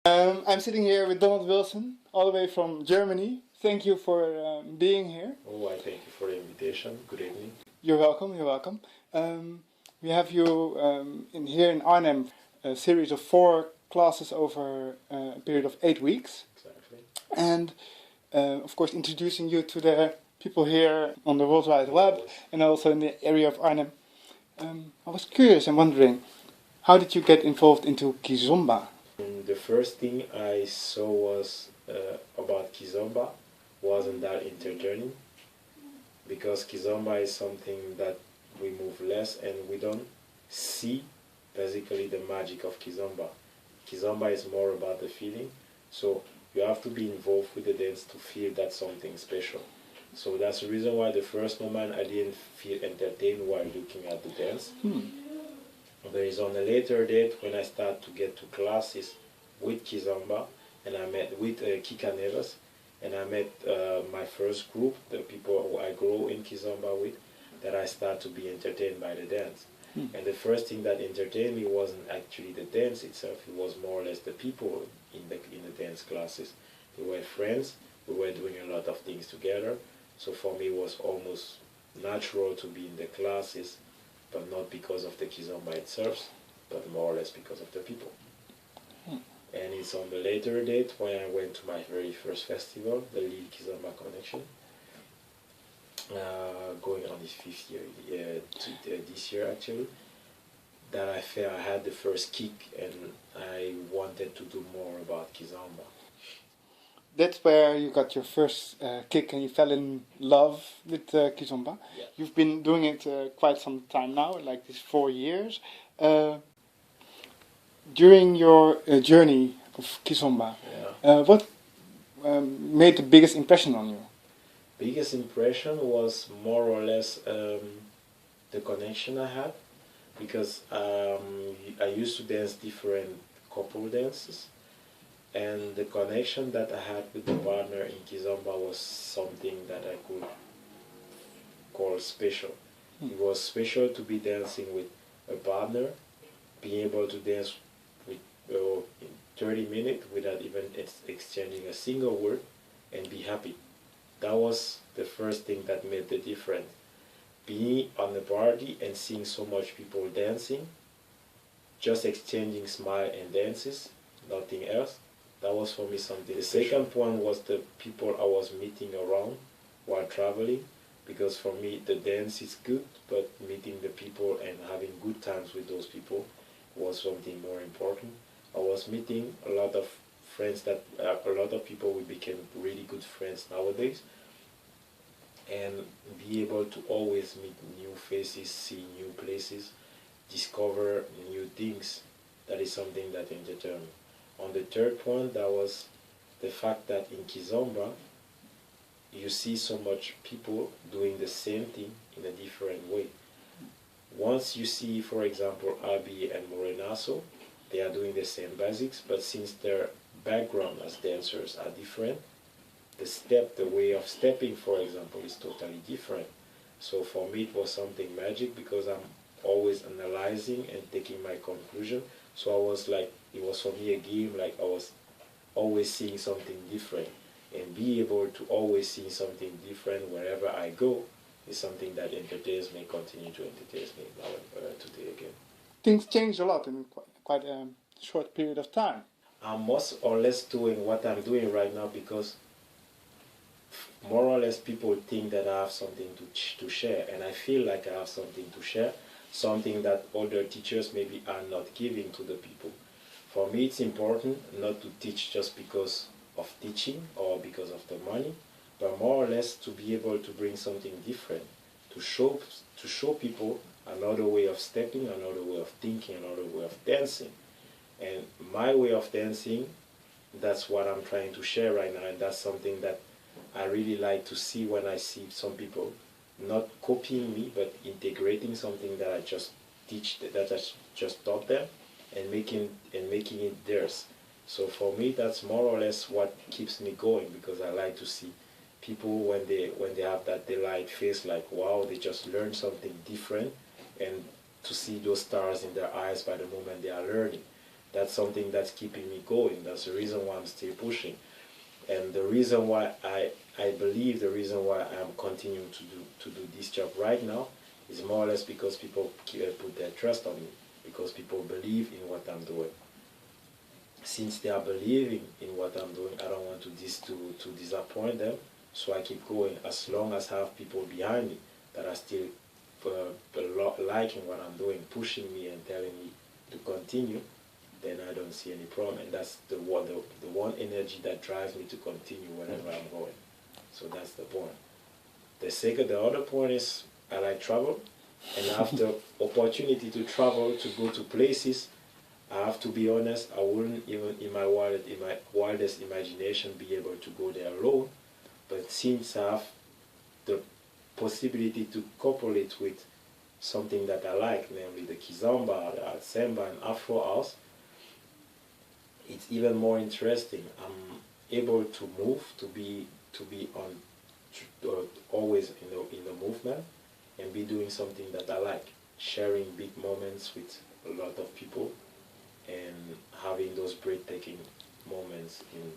I'm sitting here with Donald Wilson, all the way from Germany. Thank you for being here. Oh, I thank you for the invitation. Good evening. You're welcome, you're welcome. We have you here in Arnhem, a series of 4 classes over a period of 8 weeks. Exactly. And of course introducing you to the people here on the World Wide Web and also in the area of Arnhem. I was curious and wondering, how did you get involved into Kizomba? The first thing I saw was about Kizomba wasn't that entertaining, because Kizomba is something that we move less and we don't see basically the magic of Kizomba. Kizomba is more about the feeling, so you have to be involved with the dance to feel that something special. So that's the reason why the first moment I didn't feel entertained while looking at the dance. There is on a later date when I start to get to classes with Kizomba, and I met with Kika Neves, and I met my first group, the people who I grow in Kizomba with, that I start to be entertained by the dance. And the first thing that entertained me wasn't actually the dance itself, it was more or less the people in the dance classes. We were friends, we were doing a lot of things together, so for me it was almost natural to be in the classes, but not because of the Kizomba itself, but more or less because of the people. And it's on the later date when I went to my very first festival, the Lille Kizomba Connection, going on its 5th year, this year actually, that I felt I had the first kick and I wanted to do more about Kizomba. That's where you got your first kick and you fell in love with Kizomba. Yeah. You've been doing it quite some time now, like these 4 years. During your journey of Kizomba, what made the biggest impression on you? Biggest impression was more or less the connection I had, because I used to dance different couple dances, and the connection that I had with the partner in Kizomba was something that I could call special. It was special to be dancing with a partner, being able to dance with in 30 minutes without even exchanging a single word and be happy. That was the first thing that made the difference. Being on the party and seeing so much people dancing, just exchanging smile and dances, nothing else, that was for me something. The second point was the people I was meeting around while traveling, because for me the dance is good, but meeting the people and having good times with those people was something more important. I was meeting a lot of friends that, a lot of people we became really good friends nowadays, and be able to always meet new faces, see new places, discover new things, that is something that entertained me. On the third point, that was the fact that in Kizomba, you see so much people doing the same thing in a different way. Once you see, for example, Abi and Morenaso, they are doing the same basics, but since their background as dancers are different, the way of stepping, for example, is totally different. So for me it was something magic, because I'm always analyzing and taking my conclusion. So I was like, it was for me a game, like I was always seeing something different. And be able to always see something different wherever I go is something that entertains me, continue to entertain me now today again. Things changed a lot in quite a short period of time. I'm more or less doing what I'm doing right now because more or less people think that I have something to share, and I feel like I have something to share, something that other teachers maybe are not giving to the people. For me it's important not to teach just because of teaching or because of the money, but more or less to be able to bring something different, to show people another way of stepping, another way of thinking, another way of dancing. And my way of dancing, that's what I'm trying to share right now, and that's something that I really like to see when I see some people not copying me, but integrating something that I just teach, that I just taught them, and making it theirs. So for me, that's more or less what keeps me going, because I like to see people when they have that delight face, like wow, they just learned something different, and to see those stars in their eyes by the moment they are learning. That's something that's keeping me going. That's the reason why I'm still pushing. And the reason why I believe the reason why I'm continuing to do this job right now is more or less because people put their trust on me, because people believe in what I'm doing. Since they are believing in what I'm doing, I don't want to disappoint them, so I keep going. As long as I have people behind me that are still liking what I'm doing, pushing me and telling me to continue, then I don't see any problem. And that's the one energy that drives me to continue whenever I'm going. So that's the point. The other point is I like travel, and I have the opportunity to travel, to go to places. I have to be honest, I wouldn't even in my wildest imagination be able to go there alone. But since I have the possibility to couple it with something that I like, namely the Kizomba, the Semba and Afro house, it's even more interesting. I'm able to move, to be on always in the movement, and be doing something that I like, sharing big moments with a lot of people, and having those breathtaking moments in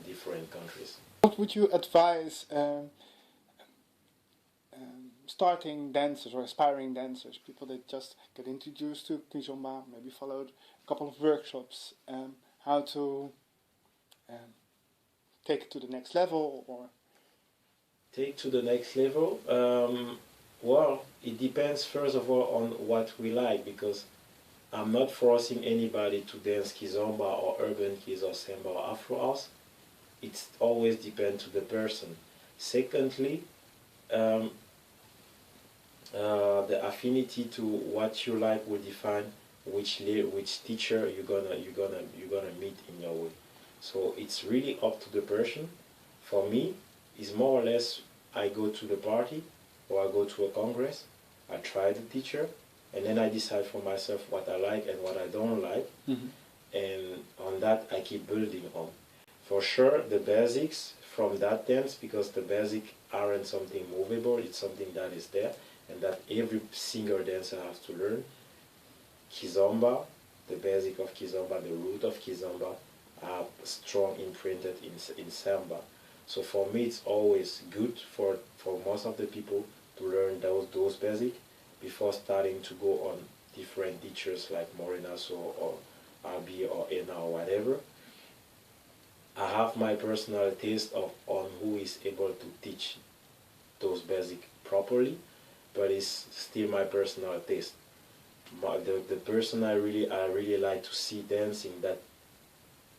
different countries. What would you advise starting dancers or aspiring dancers, people that just get introduced to Kizomba, maybe followed a couple of workshops, how to take it to the next level, or Take to the next level? Well, it depends first of all on what we like, because I'm not forcing anybody to dance Kizomba or urban Kiz or Semba or Afro house. It always depends to the person. Secondly, the affinity to what you like will define which teacher you're gonna meet in your way. So it's really up to the person. For me, it's more or less I go to the party or I go to a congress, I try the teacher, and then I decide for myself what I like and what I don't like, and on that I keep building on. For sure, the basics from that dance, because the basic aren't something movable, it's something that is there and that every single dancer has to learn. Kizomba, the basic of Kizomba, the root of Kizomba, are strong imprinted in Semba. So for me, it's always good for most of the people to learn those basic before starting to go on different teachers like Morinaso or RB or Ena or whatever. I have my personal taste on who is able to teach those basic properly, but it's still my personal taste. The person I really like to see dancing, that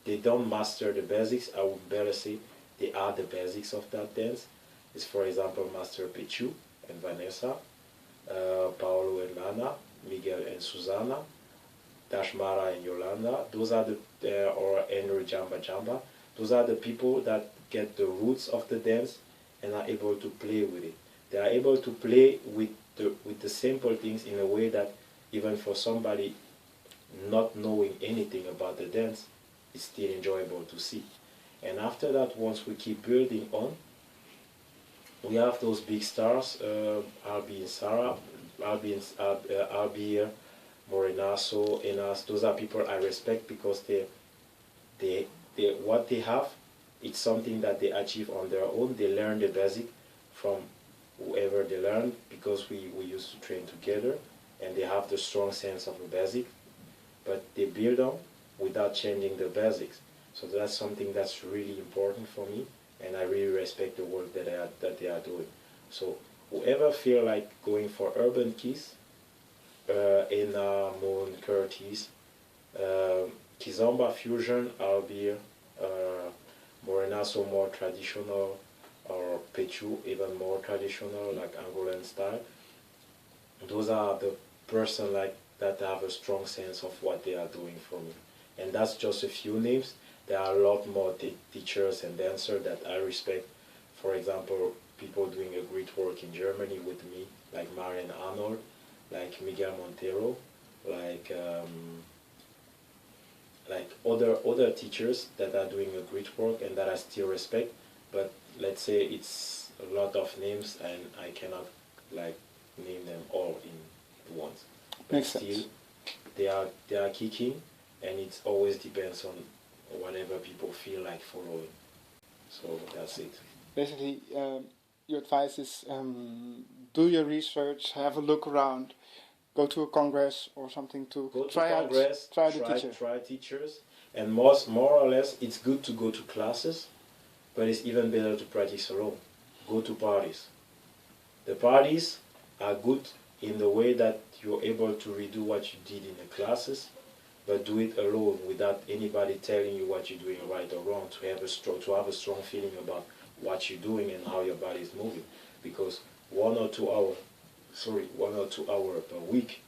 they don't master the basics, I would better say they are the basics of that dance, is for example Master Pechu and Vanessa, Paolo and Lana, Miguel and Susana, Dashmara and Yolanda. Those are or Henry Jamba Jamba. Those are the people that get the roots of the dance and are able to play with it. They are able to play with the simple things in a way that even for somebody not knowing anything about the dance, it's still enjoyable to see. And after that, once we keep building on, we have those big stars, RB and Sarah, RB, Morinaso, Enas. Those are people I respect because what they have, it's something that they achieve on their own. They learn the basic from whoever they learn, because we used to train together, and they have the strong sense of the basic, but they build on without changing the basics. So that's something that's really important for me, and I really respect the work that they are doing. So whoever feel like going for urban keys, Ena, Moon, Curtis, Kizomba fusion, albeit Morinaso more traditional, or Pechu even more traditional, like Angolan style. Those are the person like that have a strong sense of what they are doing for me. And that's just a few names. There are a lot more teachers and dancers that I respect. For example, people doing a great work in Germany with me, like Marian Arnold, like Miguel Montero, like other teachers that are doing a great work and that I still respect. But let's say it's a lot of names and I cannot like name them all in once. But makes still, sense. they are kicking, and it always depends on whatever people feel like following. So that's it. Basically, your advice is do your research, have a look around, go to a congress or something to Go to try congress, try the teacher. try teachers, and more or less, it's good to go to classes, but it's even better to practice alone. Go to parties. The parties are good in the way that you're able to redo what you did in the classes, but do it alone without anybody telling you what you're doing right or wrong, to have a strong feeling about what you're doing and how your body is moving. Because 1 or 2 hours per week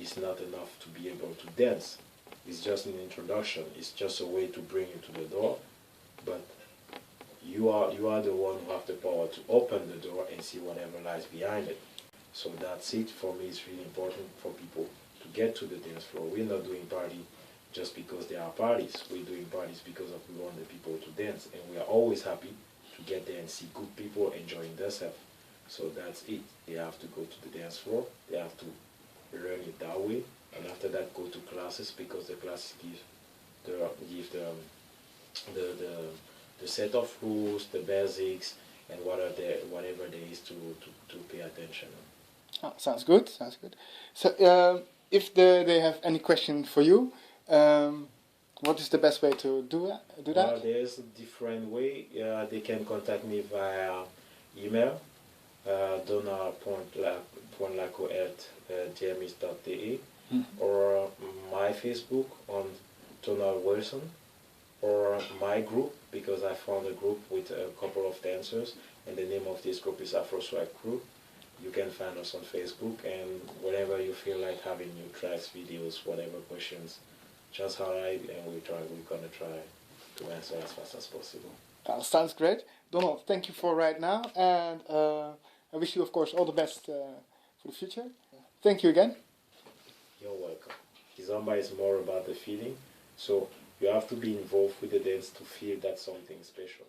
is not enough to be able to dance. It's just an introduction. It's just a way to bring you to the door, but you are the one who have the power to open the door and see whatever lies behind it. So that's it. For me, it's really important for people to get to the dance floor. We're not doing party just because there are parties. We're doing parties because we want the people to dance, and we are always happy to get there and see good people enjoying themselves. So that's it. They have to go to the dance floor. They have to learn it that way, and after that go to classes, because the classes give the set of rules, the basics, and whatever there is to pay attention. Oh, sounds good. Sounds good. So, if they have any question for you, what is the best way to do that? Well, there's a different way. They can contact me via email, donald.laco@gms.de, or my Facebook on Donald Wilson, or my group, because I found a group with a couple of dancers, and the name of this group is Afro Group. You can find us on Facebook, and whenever you feel like having new tracks, videos, whatever questions, just highlight, and we're gonna try to answer as fast as possible. Sounds great. Donald, thank you for right now, and I wish you, of course, all the best for the future. Thank you again. You're welcome. Kizomba is more about the feeling, so you have to be involved with the dance to feel that something special.